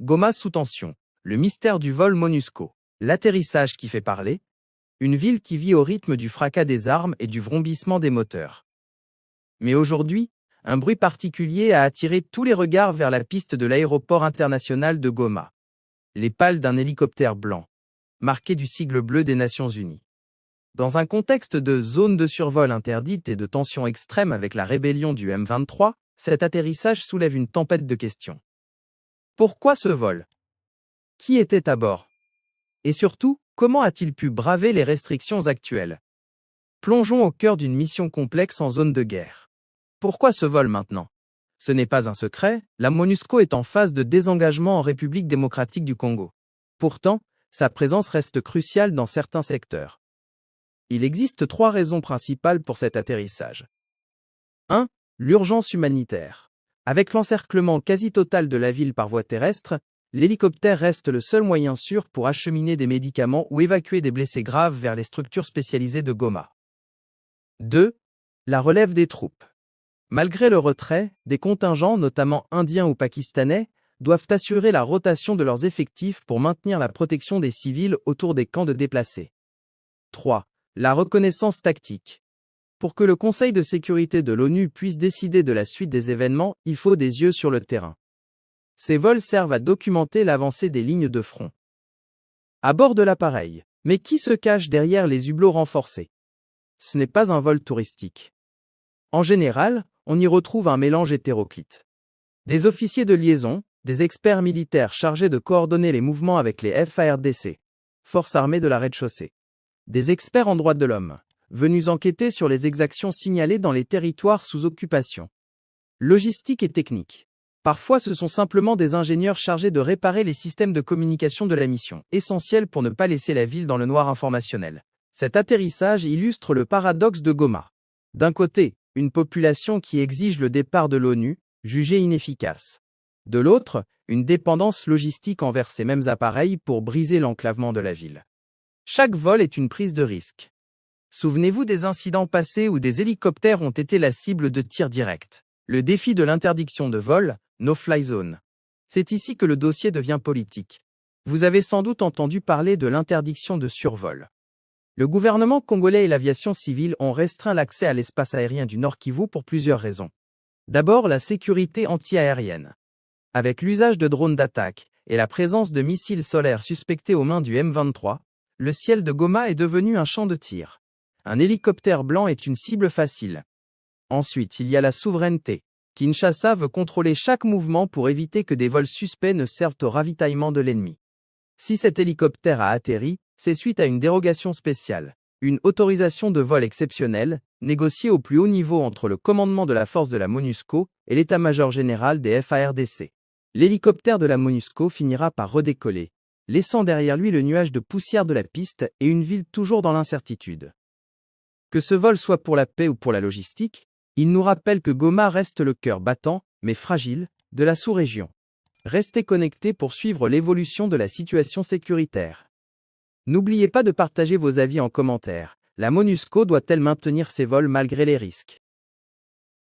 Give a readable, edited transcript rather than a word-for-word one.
Goma sous tension, le mystère du vol MONUSCO, l'atterrissage qui fait parler, une ville qui vit au rythme du fracas des armes et du vrombissement des moteurs. Mais aujourd'hui, un bruit particulier a attiré tous les regards vers la piste de l'aéroport international de Goma. Les pales d'un hélicoptère blanc, marqué du sigle bleu des Nations Unies. Dans un contexte de zone de survol interdite et de tensions extrêmes avec la rébellion du M23, cet atterrissage soulève une tempête de questions. Pourquoi ce vol? Qui était à bord? Et surtout, comment a-t-il pu braver les restrictions actuelles? Plongeons au cœur d'une mission complexe en zone de guerre. Pourquoi ce vol maintenant? Ce n'est pas un secret, la MONUSCO est en phase de désengagement en République démocratique du Congo. Pourtant, sa présence reste cruciale dans certains secteurs. Il existe 3 raisons principales pour cet atterrissage. 1. L'urgence humanitaire. Avec l'encerclement quasi total de la ville par voie terrestre, l'hélicoptère reste le seul moyen sûr pour acheminer des médicaments ou évacuer des blessés graves vers les structures spécialisées de Goma. 2. La relève des troupes. Malgré le retrait, des contingents, notamment indiens ou pakistanais, doivent assurer la rotation de leurs effectifs pour maintenir la protection des civils autour des camps de déplacés. 3. La reconnaissance tactique. Pour que le Conseil de sécurité de l'ONU puisse décider de la suite des événements, il faut des yeux sur le terrain. Ces vols servent à documenter l'avancée des lignes de front. À bord de l'appareil, mais qui se cache derrière les hublots renforcés? Ce n'est pas un vol touristique. En général, on y retrouve un mélange hétéroclite. Des officiers de liaison, des experts militaires chargés de coordonner les mouvements avec les FARDC, Forces armées de la rez-de-chaussée. Des experts en droits de l'homme, venus enquêter sur les exactions signalées dans les territoires sous occupation. Logistique et technique. Parfois ce sont simplement des ingénieurs chargés de réparer les systèmes de communication de la mission, essentiels pour ne pas laisser la ville dans le noir informationnel. Cet atterrissage illustre le paradoxe de Goma. D'un côté, une population qui exige le départ de l'ONU, jugée inefficace. De l'autre, une dépendance logistique envers ces mêmes appareils pour briser l'enclavement de la ville. Chaque vol est une prise de risque. Souvenez-vous des incidents passés où des hélicoptères ont été la cible de tirs directs. Le défi de l'interdiction de vol, no-fly zone. C'est ici que le dossier devient politique. Vous avez sans doute entendu parler de l'interdiction de survol. Le gouvernement congolais et l'aviation civile ont restreint l'accès à l'espace aérien du Nord Kivu pour plusieurs raisons. D'abord, la sécurité anti-aérienne. Avec l'usage de drones d'attaque et la présence de missiles solaires suspectés aux mains du M23, le ciel de Goma est devenu un champ de tir. Un hélicoptère blanc est une cible facile. Ensuite, il y a la souveraineté. Kinshasa veut contrôler chaque mouvement pour éviter que des vols suspects ne servent au ravitaillement de l'ennemi. Si cet hélicoptère a atterri, c'est suite à une dérogation spéciale, une autorisation de vol exceptionnelle, négociée au plus haut niveau entre le commandement de la force de la MONUSCO et l'état-major général des FARDC. L'hélicoptère de la MONUSCO finira par redécoller, laissant derrière lui le nuage de poussière de la piste et une ville toujours dans l'incertitude. Que ce vol soit pour la paix ou pour la logistique, il nous rappelle que Goma reste le cœur battant, mais fragile, de la sous-région. Restez connectés pour suivre l'évolution de la situation sécuritaire. N'oubliez pas de partager vos avis en commentaire. La MONUSCO doit-elle maintenir ses vols malgré les risques?